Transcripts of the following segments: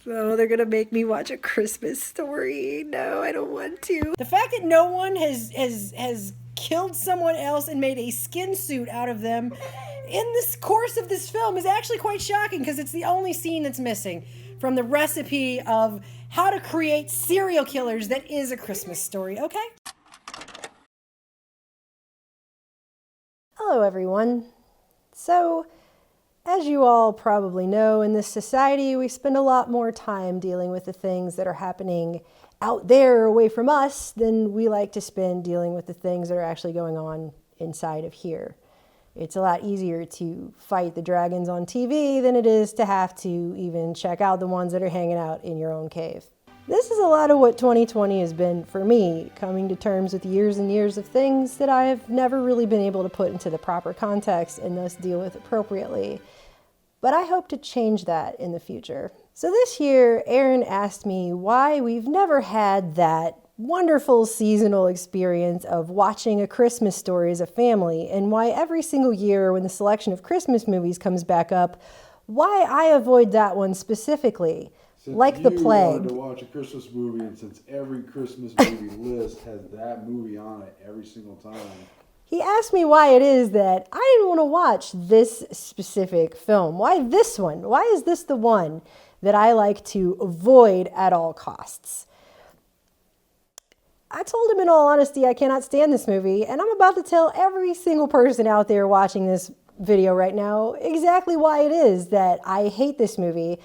Oh, they're gonna make me watch A Christmas Story. No, I don't want to. The fact that no one has killed someone else and made a skin suit out of them in this course of this film is actually quite shocking, because it's the only scene that's missing from the recipe of how to create serial killers that is A Christmas Story, okay? Hello, everyone. So, as you all probably know, in this society, we spend a lot more time dealing with the things that are happening out there away from us than we like to spend dealing with the things that are actually going on inside of here. It's a lot easier to fight the dragons on TV than it is to have to even check out the ones that are hanging out in your own cave. This is a lot of what 2020 has been for me, coming to terms with years and years of things that I have never really been able to put into the proper context and thus deal with appropriately. But I hope to change that in the future. So this year, Aaron asked me why we've never had that wonderful seasonal experience of watching A Christmas Story as a family, and why every single year when the selection of Christmas movies comes back up, why I avoid that one specifically. Since like the plague. You wanted to watch a Christmas movie, and since every Christmas movie list has that movie on it every single time. He asked me why it is that I didn't want to watch this specific film. Why this one? Why is this the one that I like to avoid at all costs? I told him in all honesty I cannot stand this movie, and I'm about to tell every single person out there watching this video right now exactly why it is that I hate this movie.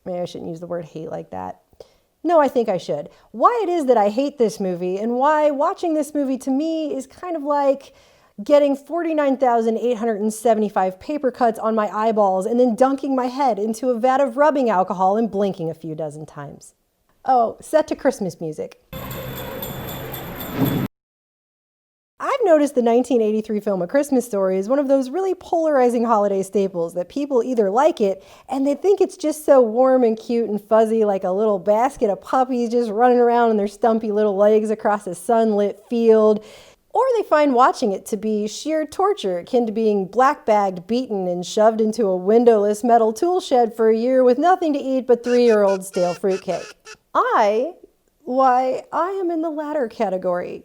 Maybe I shouldn't use the word hate like that. No, I think I should. Why it is that I hate this movie, and why watching this movie to me is kind of like getting 49,875 paper cuts on my eyeballs and then dunking my head into a vat of rubbing alcohol and blinking a few dozen times. Oh, set to Christmas music. I've noticed the 1983 film A Christmas Story is one of those really polarizing holiday staples that people either like it and they think it's just so warm and cute and fuzzy, like a little basket of puppies just running around on their stumpy little legs across a sunlit field, or they find watching it to be sheer torture, akin to being black-bagged, beaten, and shoved into a windowless metal tool shed for a year with nothing to eat but 3-year-old stale fruitcake. I am in the latter category.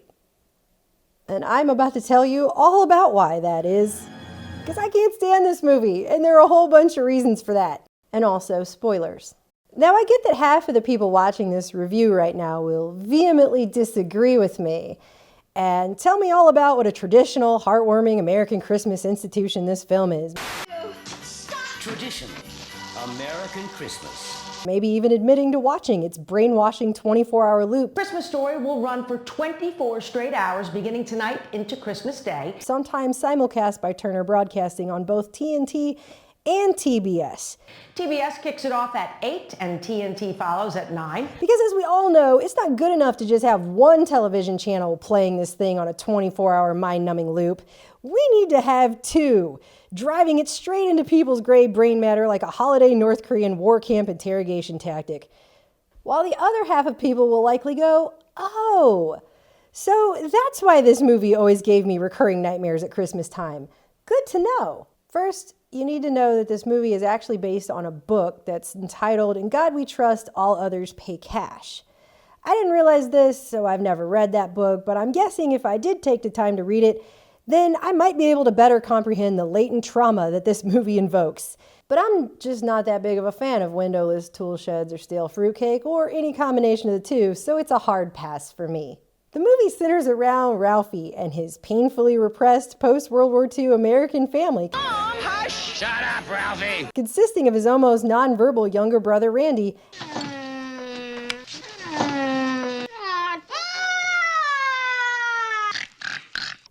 And I'm about to tell you all about why that is. Because I can't stand this movie, and there are a whole bunch of reasons for that. And also, spoilers. Now, I get that half of the people watching this review right now will vehemently disagree with me and tell me all about what a traditional, heartwarming American Christmas institution this film is. Tradition, American Christmas. Maybe even admitting to watching its brainwashing 24-hour loop. Christmas Story will run for 24 straight hours beginning tonight into Christmas Day. Sometimes simulcast by Turner Broadcasting on both TNT and TBS. TBS kicks it off at 8 and TNT follows at 9. Because as we all know, it's not good enough to just have one television channel playing this thing on a 24-hour mind-numbing loop. We need to have two, driving it straight into people's gray brain matter like a holiday North Korean war camp interrogation tactic. While the other half of people will likely go, oh, so that's why this movie always gave me recurring nightmares at Christmas time. Good to know. First, you need to know that this movie is actually based on a book that's entitled In God We Trust, All Others Pay Cash. I didn't realize this, so I've never read that book, but I'm guessing if I did take the time to read it, then I might be able to better comprehend the latent trauma that this movie invokes. But I'm just not that big of a fan of windowless tool sheds or stale fruitcake, or any combination of the two, so it's a hard pass for me. The movie centers around Ralphie and his painfully repressed post-World War II American family. Mom, hush! Shut up, Ralphie! Consisting of his almost nonverbal younger brother, Randy,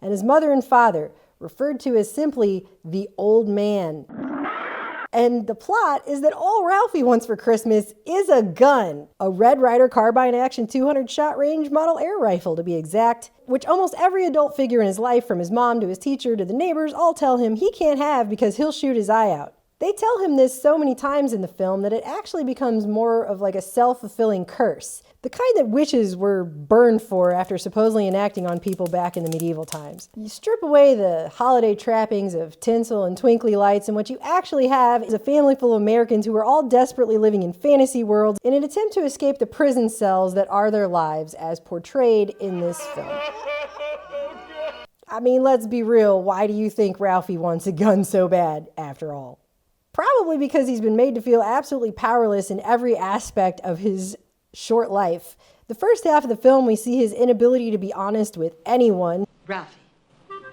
and his mother and father, referred to as simply the old man. And the plot is that all Ralphie wants for Christmas is a gun. A Red Ryder carbine action 200 shot range model air rifle to be exact, which almost every adult figure in his life, from his mom to his teacher to the neighbors, all tell him he can't have because he'll shoot his eye out. They tell him this so many times in the film that it actually becomes more of like a self-fulfilling curse. The kind that witches were burned for after supposedly enacting on people back in the medieval times. You strip away the holiday trappings of tinsel and twinkly lights, and what you actually have is a family full of Americans who are all desperately living in fantasy worlds in an attempt to escape the prison cells that are their lives as portrayed in this film. I mean, let's be real, why do you think Ralphie wants a gun so bad, after all? Probably because he's been made to feel absolutely powerless in every aspect of his short life. The first half of the film, we see his inability to be honest with anyone. Ralphie,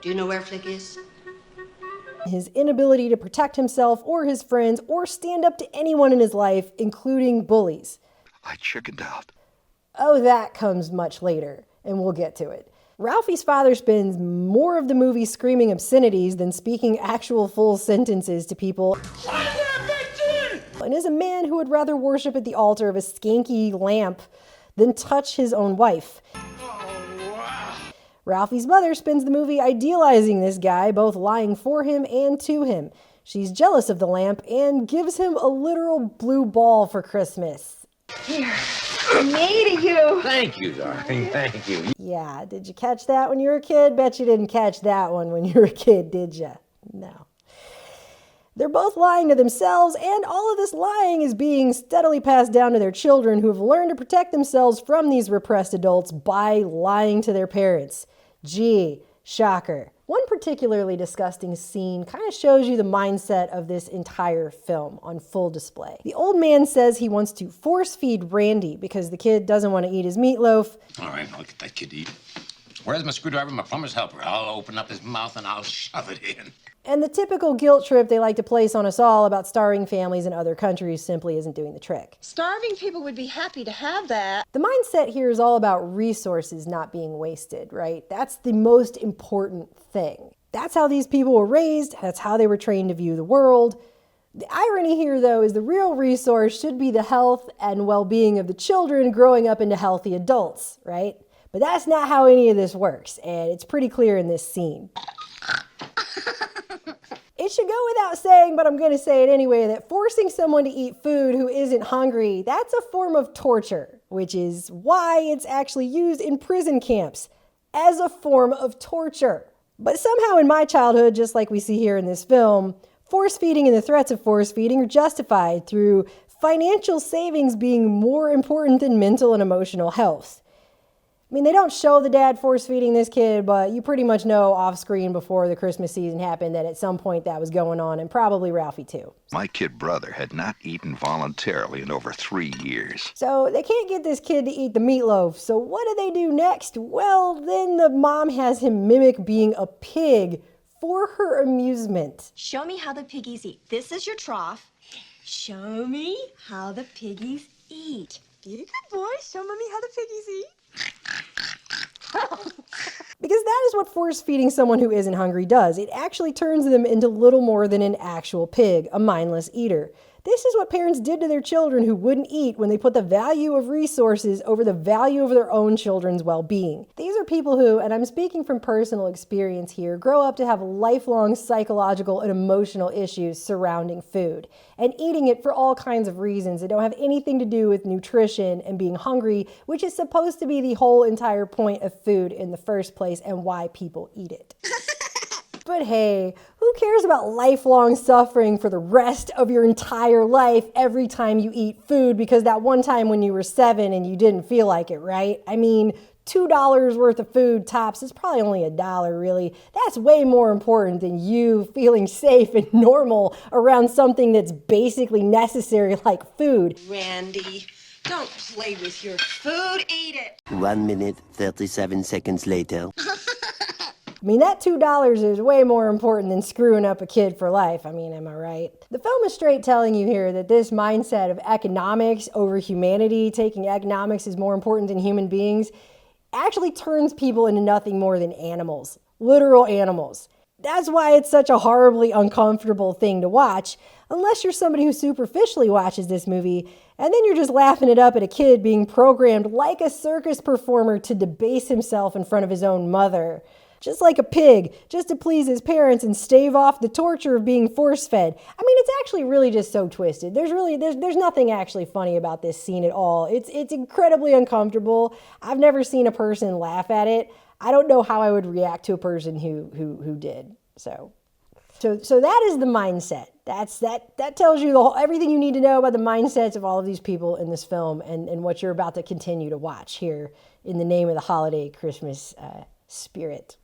do you know where Flick is? His inability to protect himself or his friends or stand up to anyone in his life, including bullies. I chickened out. Oh, that comes much later, and we'll get to it. Ralphie's father spends more of the movie screaming obscenities than speaking actual full sentences to people, and is a man who would rather worship at the altar of a skanky lamp than touch his own wife. Ralphie's mother spends the movie idealizing this guy, both lying for him and to him. She's jealous of the lamp and gives him a literal blue ball for Christmas. Here, me to you. Thank you, darling. Thank you. Yeah, did you catch that when you were a kid? Bet you didn't catch that one when you were a kid, did you? No. They're both lying to themselves, and all of this lying is being steadily passed down to their children who have learned to protect themselves from these repressed adults by lying to their parents. Gee, shocker. One particularly disgusting scene kind of shows you the mindset of this entire film on full display. The old man says he wants to force feed Randy because the kid doesn't want to eat his meatloaf. All right, I'll get that kid to eat. Where's my screwdriver and my plumber's helper? I'll open up his mouth and I'll shove it in. And the typical guilt trip they like to place on us all about starving families in other countries simply isn't doing the trick. Starving people would be happy to have that. The mindset here is all about resources not being wasted, right? That's the most important thing. That's how these people were raised. That's how they were trained to view the world. The irony here, though, is the real resource should be the health and well-being of the children growing up into healthy adults, right? But that's not how any of this works, and it's pretty clear in this scene. It should go without saying, but I'm going to say it anyway, that forcing someone to eat food who isn't hungry, that's a form of torture, which is why it's actually used in prison camps as a form of torture. But somehow in my childhood, just like we see here in this film, force feeding and the threats of force feeding are justified through financial savings being more important than mental and emotional health. I mean, they don't show the dad force feeding this kid, but you pretty much know off screen before the Christmas season happened that at some point that was going on, and probably Ralphie too. My kid brother had not eaten voluntarily in over 3 years. So they can't get this kid to eat the meatloaf, so what do they do next? Well, then the mom has him mimic being a pig for her amusement. Show me how the piggies eat. This is your trough. Show me how the piggies eat. Be a good boy. Show mommy how the piggies eat. Because that is what force feeding someone who isn't hungry does. It actually turns them into little more than an actual pig, a mindless eater. This is what parents did to their children who wouldn't eat when they put the value of resources over the value of their own children's well-being. These are people who, and I'm speaking from personal experience here, grow up to have lifelong psychological and emotional issues surrounding food and eating it for all kinds of reasons that don't have anything to do with nutrition and being hungry, which is supposed to be the whole entire point of food in the first place and why people eat it. But hey, who cares about lifelong suffering for the rest of your entire life every time you eat food because that one time when you were 7 and you didn't feel like it, right? I mean, $2 worth of food tops is probably only $1, really. That's way more important than you feeling safe and normal around something that's basically necessary like food. Randy, don't play with your food. Eat it. 1 minute, 37 seconds later. I mean, that $2 is way more important than screwing up a kid for life. I mean, am I right? The film is straight telling you here that this mindset of economics over humanity, taking economics is more important than human beings, actually turns people into nothing more than animals. Literal animals. That's why it's such a horribly uncomfortable thing to watch, unless you're somebody who superficially watches this movie, and then you're just laughing it up at a kid being programmed like a circus performer to debase himself in front of his own mother. just like a pig, just to please his parents and stave off the torture of being force-fed. I mean, it's actually really just so twisted. There's nothing actually funny about this scene at all. It's incredibly uncomfortable. I've never seen a person laugh at it. I don't know how I would react to a person who did. So that is the mindset. That tells you everything you need to know about the mindsets of all of these people in this film and what you're about to continue to watch here in the name of the holiday Christmas spirit.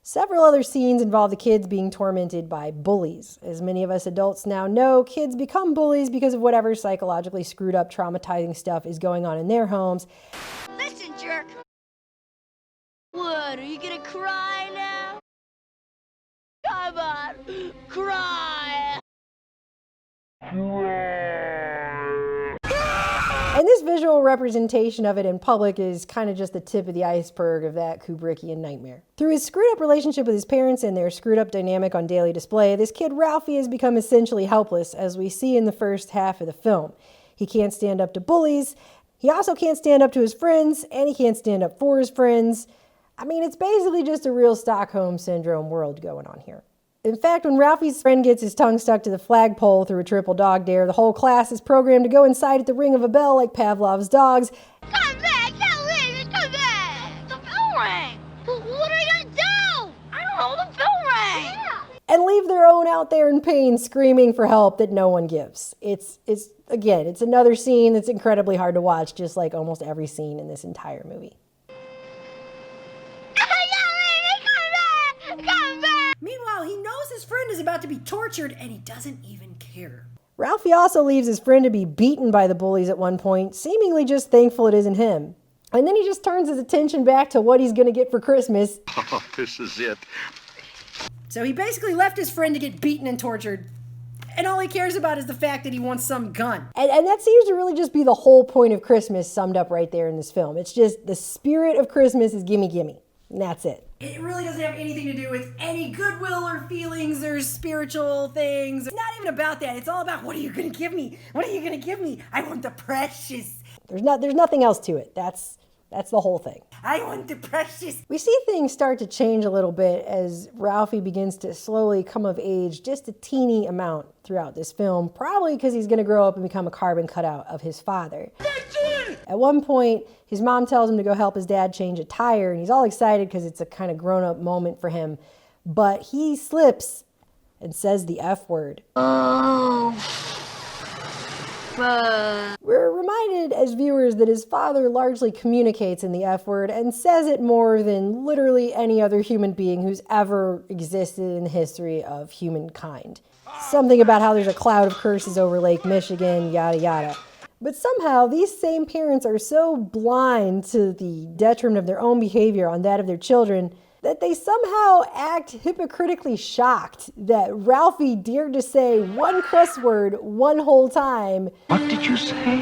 Several other scenes involve the kids being tormented by bullies. As many of us adults now know, kids become bullies because of whatever psychologically screwed up, traumatizing stuff is going on in their homes. Listen, jerk. What, are you gonna cry now? Come on, cry! And this visual representation of it in public is kind of just the tip of the iceberg of that Kubrickian nightmare. Through his screwed up relationship with his parents and their screwed up dynamic on daily display, this kid Ralphie has become essentially helpless, as we see in the first half of the film. He can't stand up to bullies, he also can't stand up to his friends, and he can't stand up for his friends. I mean, it's basically just a real Stockholm Syndrome world going on here. In fact, when Ralphie's friend gets his tongue stuck to the flagpole through a triple dog dare, the whole class is programmed to go inside at the ring of a bell like Pavlov's dogs. Come back, come back! The bell rang! What are you gonna do? I don't know, the bell rang! Yeah. And leave their own out there in pain screaming for help that no one gives. It's another scene that's incredibly hard to watch, just like almost every scene in this entire movie. Meanwhile, he knows his friend is about to be tortured and he doesn't even care. Ralphie also leaves his friend to be beaten by the bullies at one point, seemingly just thankful it isn't him. And then he just turns his attention back to what he's going to get for Christmas. Oh, this is it. So he basically left his friend to get beaten and tortured, and all he cares about is the fact that he wants some gun. And that seems to really just be the whole point of Christmas summed up right there in this film. It's just the spirit of Christmas is gimme gimme, and that's it. It really doesn't have anything to do with any goodwill or feelings or spiritual things. It's not even about that. It's all about, what are you going to give me? What are you going to give me? I want the precious. There's nothing else to it. That's the whole thing. I want the precious. We see things start to change a little bit as Ralphie begins to slowly come of age just a teeny amount throughout this film, probably because he's going to grow up and become a carbon cutout of his father. At one point, his mom tells him to go help his dad change a tire, and he's all excited because it's a kind of grown-up moment for him. But he slips and says the F word. Oh. We're reminded as viewers that his father largely communicates in the F word and says it more than literally any other human being who's ever existed in the history of humankind. Something about how there's a cloud of curses over Lake Michigan, yada yada. But somehow these same parents are so blind to the detriment of their own behavior on that of their children that they somehow act hypocritically shocked that Ralphie dared to say one cuss word one whole time. What did you say?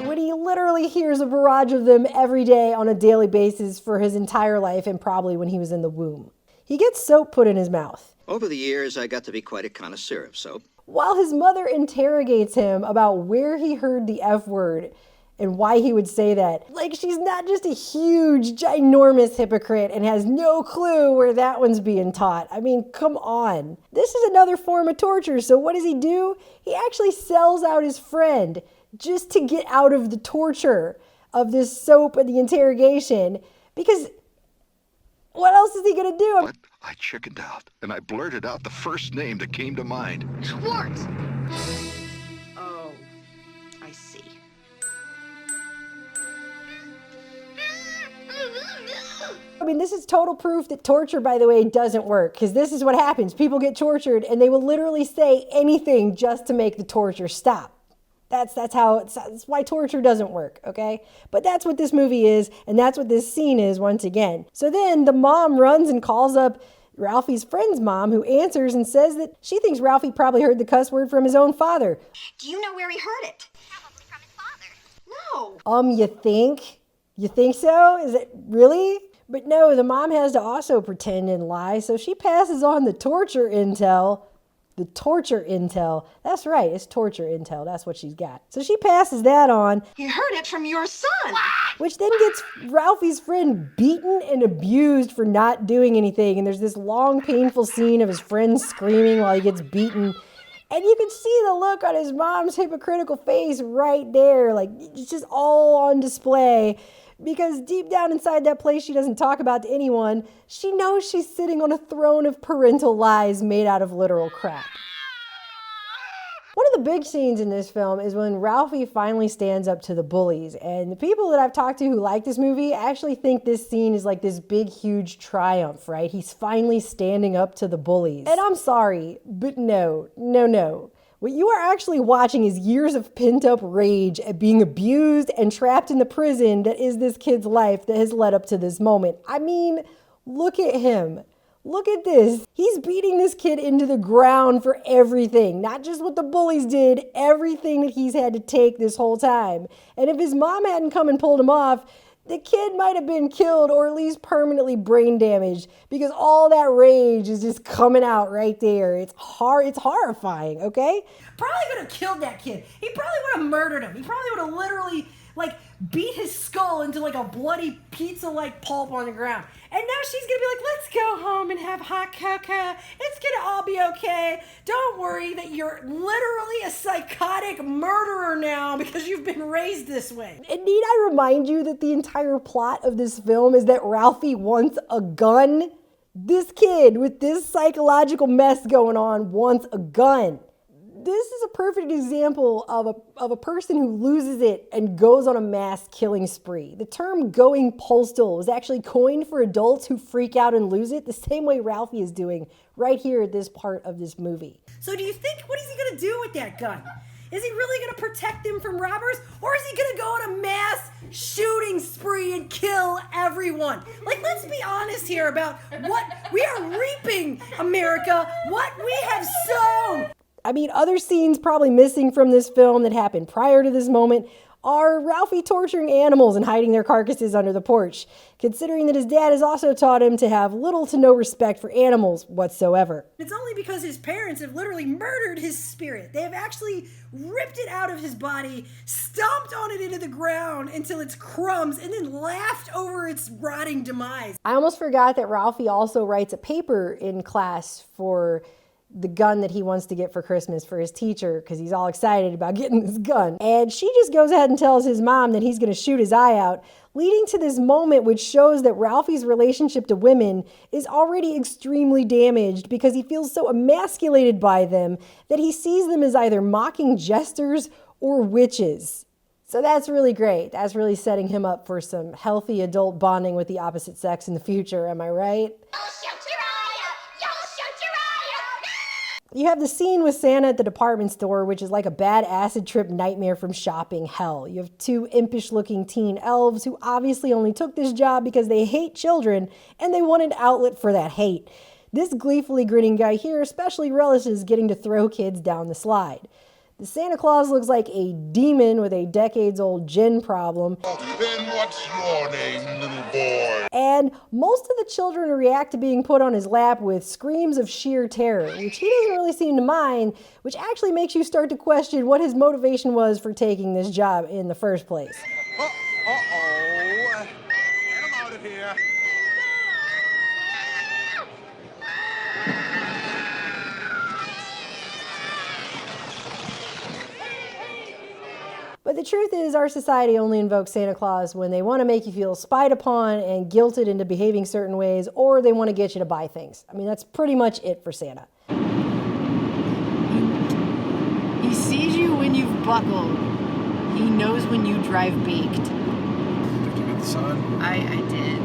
When he literally hears a barrage of them every day on a daily basis for his entire life and probably when he was in the womb. He gets soap put in his mouth. Over the years, I got to be quite a connoisseur of soap. While his mother interrogates him about where he heard the F word and why he would say that. Like she's not just a huge, ginormous hypocrite and has no clue where that one's being taught. I mean, come on. This is another form of torture, so what does he do? He actually sells out his friend just to get out of the torture of this soap and the interrogation, because what else is he gonna do? But I chickened out, and I blurted out the first name that came to mind. Schwartz. Oh, I see. I mean, this is total proof that torture, by the way, doesn't work, because this is what happens. People get tortured, and they will literally say anything just to make the torture stop. That's why torture doesn't work, okay? But that's what this movie is, and that's what this scene is once again. So then the mom runs and calls up Ralphie's friend's mom, who answers and says that she thinks Ralphie probably heard the cuss word from his own father. Do you know where he heard it? Probably from his father. No. You think? You think so? Is it really? But no, the mom has to also pretend and lie, so she passes on the torture intel The torture intel. That's right, it's torture intel. That's what she's got. So she passes that on. He heard it from your son. Which then gets Ralphie's friend beaten and abused for not doing anything. And there's this long, painful scene of his friend screaming while he gets beaten. And you can see the look on his mom's hypocritical face right there. Like, it's just all on display. Because deep down inside that place she doesn't talk about to anyone, she knows she's sitting on a throne of parental lies made out of literal crap. One of the big scenes in this film is when Ralphie finally stands up to the bullies. And the people that I've talked to who like this movie actually think this scene is like this big, huge triumph, right? He's finally standing up to the bullies. And I'm sorry, but no. What you are actually watching is years of pent-up rage at being abused and trapped in the prison that is this kid's life that has led up to this moment. I mean, look at him. Look at this. He's beating this kid into the ground for everything. Not just what the bullies did, everything that he's had to take this whole time. And if his mom hadn't come and pulled him off, the kid might have been killed or at least permanently brain damaged because all that rage is just coming out right there. It's horrifying, okay? Probably would have killed that kid. He probably would have murdered him. He probably would have literally, beat his skull into, a bloody pizza-like pulp on the ground. And now she's gonna be like, let's go home and have hot cocoa. It's gonna all be okay. Don't worry that you're literally a psychotic murderer now because you've been raised this way. And need I remind you that the entire plot of this film is that Ralphie wants a gun? This kid with this psychological mess going on wants a gun. This is a perfect example of a person who loses it and goes on a mass killing spree. The term going postal was actually coined for adults who freak out and lose it the same way Ralphie is doing right here at this part of this movie. So do you think, what is he gonna do with that gun? Is he really gonna protect them from robbers? Or is he gonna go on a mass shooting spree and kill everyone? Let's be honest here about what we are reaping, America, what we have sown. I mean, other scenes probably missing from this film that happened prior to this moment are Ralphie torturing animals and hiding their carcasses under the porch, considering that his dad has also taught him to have little to no respect for animals whatsoever. It's only because his parents have literally murdered his spirit. They have actually ripped it out of his body, stomped on it into the ground until it's crumbs, and then laughed over its rotting demise. I almost forgot that Ralphie also writes a paper in class for the gun that he wants to get for Christmas for his teacher because he's all excited about getting this gun. And she just goes ahead and tells his mom that he's going to shoot his eye out, leading to this moment which shows that Ralphie's relationship to women is already extremely damaged because he feels so emasculated by them that he sees them as either mocking jesters or witches. So that's really great. That's really setting him up for some healthy adult bonding with the opposite sex in the future, am I right? You have the scene with Santa at the department store, which is like a bad acid trip nightmare from shopping hell. You have two impish-looking teen elves who obviously only took this job because they hate children and they want an outlet for that hate. This gleefully grinning guy here especially relishes getting to throw kids down the slide. The Santa Claus looks like a demon with a decades-old gin problem. Then what's your name, little boy? And most of the children react to being put on his lap with screams of sheer terror, which he doesn't really seem to mind, which actually makes you start to question what his motivation was for taking this job in the first place. Uh-oh. I'm out of here. But the truth is, our society only invokes Santa Claus when they want to make you feel spied upon and guilted into behaving certain ways, or they want to get you to buy things. I mean, that's pretty much it for Santa. He sees you when you've buckled. He knows when you drive baked. Did you get the sign? I did.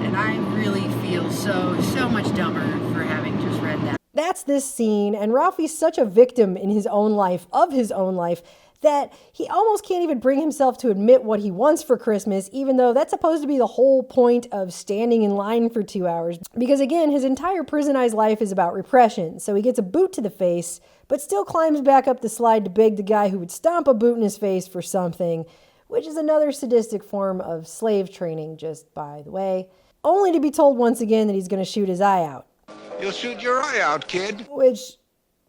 And I really feel so much dumber for having just read that. That's this scene, and Ralphie's such a victim in his own life, of his own life, that he almost can't even bring himself to admit what he wants for Christmas, even though that's supposed to be the whole point of standing in line for 2 hours. Because again, his entire prisonized life is about repression, so he gets a boot to the face, but still climbs back up the slide to beg the guy who would stomp a boot in his face for something, which is another sadistic form of slave training, just by the way, only to be told once again that he's going to shoot his eye out. You'll shoot your eye out, kid. Which,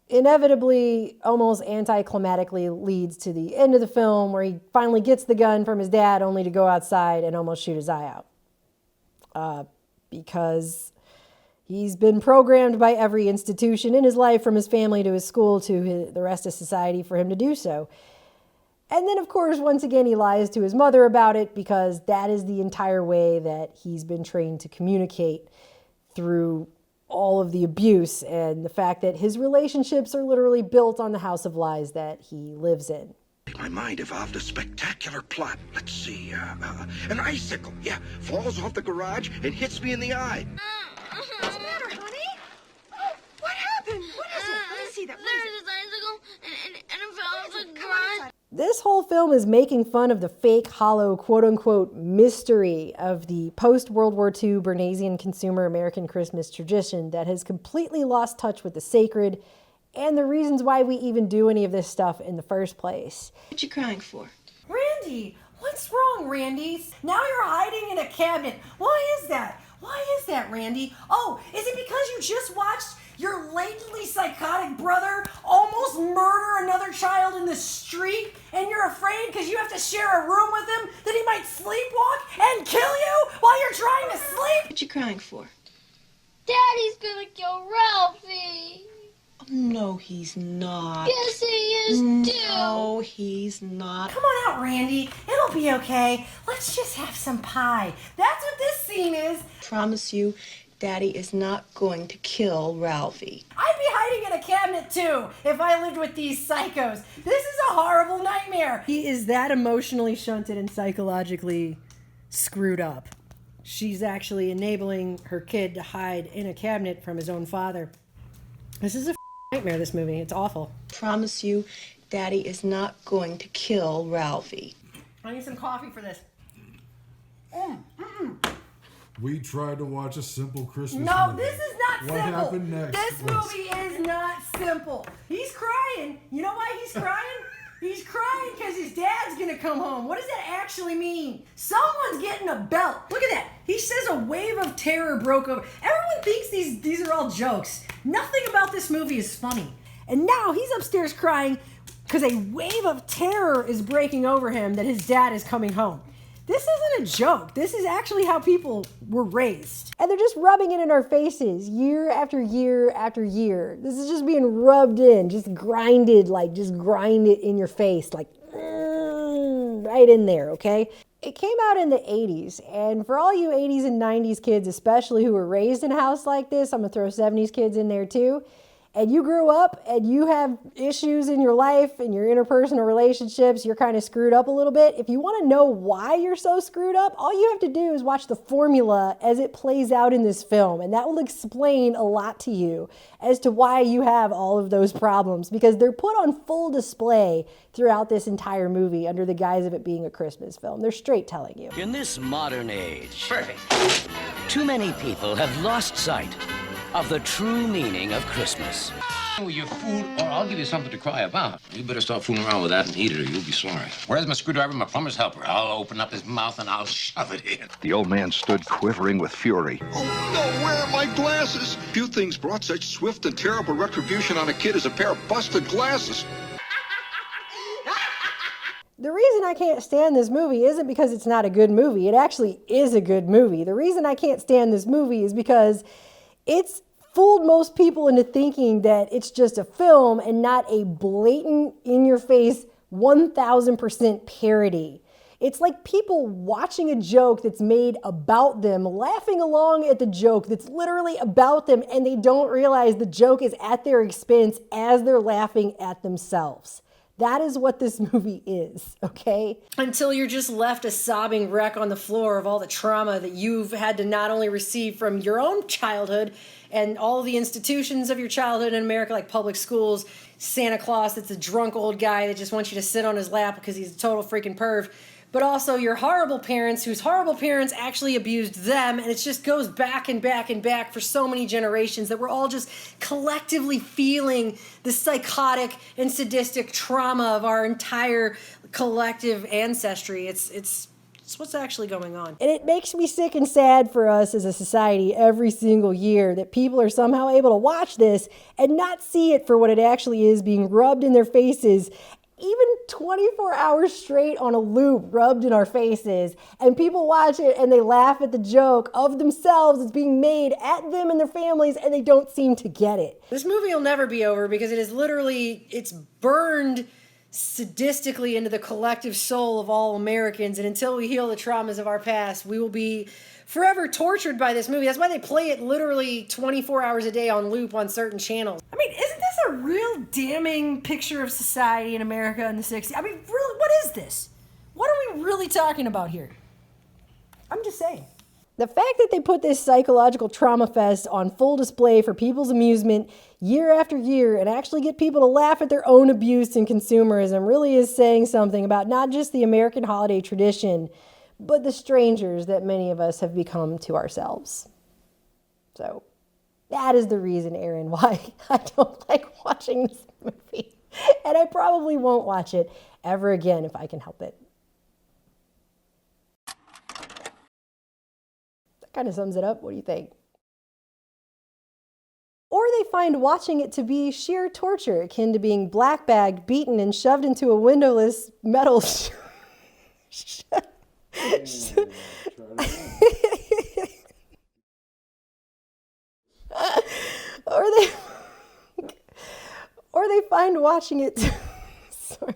inevitably, almost anticlimactically leads to the end of the film where he finally gets the gun from his dad only to go outside and almost shoot his eye out. Because he's been programmed by every institution in his life, from his family to his school to the rest of society, for him to do so. And then, of course, once again, he lies to his mother about it because that is the entire way that he's been trained to communicate through all of the abuse and the fact that his relationships are literally built on the house of lies that he lives in. My mind evolved a spectacular plot. Let's see, an icicle, falls off the garage and hits me in the eye. What's the matter, honey? Oh, what happened? What is it? Let me see that. There's this icicle and it fell off the garage. This whole film is making fun of the fake, hollow, quote-unquote mystery of the post-World War II Bernaysian consumer American Christmas tradition that has completely lost touch with the sacred and the reasons why we even do any of this stuff in the first place. What you crying for? Randy, what's wrong, Randy? Now you're hiding in a cabinet. Why is that? Why is that, Randy? Oh, is it because you just watched your latently psychotic brother almost murder another child in the street, and you're afraid because you have to share a room with him that he might sleepwalk and kill you while you're trying to sleep? What you crying for? Daddy's gonna kill Ralphie. Oh, no, he's not. Yes, he is too. No, he's not. Come on out, Randy. It'll be okay. Let's just have some pie. That's what this scene is. Promise you, Daddy is not going to kill Ralphie. I'd be hiding in a cabinet too if I lived with these psychos. This is a horrible nightmare. He is that emotionally shunted and psychologically screwed up. She's actually enabling her kid to hide in a cabinet from his own father. This is a nightmare, this movie. It's awful. Promise you, Daddy is not going to kill Ralphie. I need some coffee for this. We tried to watch a simple Christmas No, movie. this is not What simple. happened next? This movie is not simple. He's crying. You know why he's crying? He's crying because his dad's going to come home. What does that actually mean? Someone's getting a belt. Look at that. He says a wave of terror broke over. Everyone thinks these are all jokes. Nothing about this movie is funny. And now he's upstairs crying because a wave of terror is breaking over him that his dad is coming home. This isn't a joke. This is actually how people were raised. And they're just rubbing it in our faces year after year after year. This is just being rubbed in, just grinded, just grind it in your face, right in there, okay? It came out in the 80s, and for all you 80s and 90s kids, especially who were raised in a house like this, I'm gonna throw 70s kids in there too, and you grew up and you have issues in your life and your interpersonal relationships, you're kind of screwed up a little bit. If you want to know why you're so screwed up, all you have to do is watch the formula as it plays out in this film, and that will explain a lot to you as to why you have all of those problems, because they're put on full display throughout this entire movie under the guise of it being a Christmas film. They're straight telling you. In this modern age, too many people have lost sight of the true meaning of Christmas. You fool, or I'll give you something to cry about. You better stop fooling around with that and eat it, or you'll be sorry. Where's my screwdriver and my plumber's helper? I'll open up his mouth and I'll shove it in. The old man stood quivering with fury. Oh no, where are my glasses? Few things brought such swift and terrible retribution on a kid as a pair of busted glasses. The reason I can't stand this movie isn't because it's not a good movie. It actually is a good movie. The reason I can't stand this movie is because it's fooled most people into thinking that it's just a film and not a blatant, in-your-face, 1000% parody. It's like people watching a joke that's made about them, laughing along at the joke that's literally about them, and they don't realize the joke is at their expense as they're laughing at themselves. That is what this movie is, okay? Until you're just left a sobbing wreck on the floor of all the trauma that you've had to not only receive from your own childhood and all the institutions of your childhood in America, like public schools, Santa Claus that's a drunk old guy that just wants you to sit on his lap because he's a total freaking perv, but also your horrible parents whose horrible parents actually abused them, and it just goes back and back and back for so many generations that we're all just collectively feeling the psychotic and sadistic trauma of our entire collective ancestry. It's It's what's actually going on. And it makes me sick and sad for us as a society every single year that people are somehow able to watch this and not see it for what it actually is, being rubbed in their faces, even 24 hours straight on a loop, rubbed in our faces. And people watch it and they laugh at the joke of themselves that's being made at them and their families, and they don't seem to get it. This movie will never be over because it is literally, it's burned sadistically into the collective soul of all Americans, and until we heal the traumas of our past, we will be forever tortured by this movie. That's why they play it literally 24 hours a day on loop on certain channels. I mean, isn't this a real damning picture of society in America in the 60s? I mean, really, what is this? What are we really talking about here? I'm just saying. The fact that they put this psychological trauma fest on full display for people's amusement year after year and actually get people to laugh at their own abuse and consumerism really is saying something about not just the American holiday tradition, but the strangers that many of us have become to ourselves. So that is the reason, Aaron, why I don't like watching this movie. And I probably won't watch it ever again if I can help it. Kind of sums it up. What do you think? Or they find watching it to be sheer torture, akin to being black-bagged, beaten, and shoved into a windowless metal or they find watching it sorry.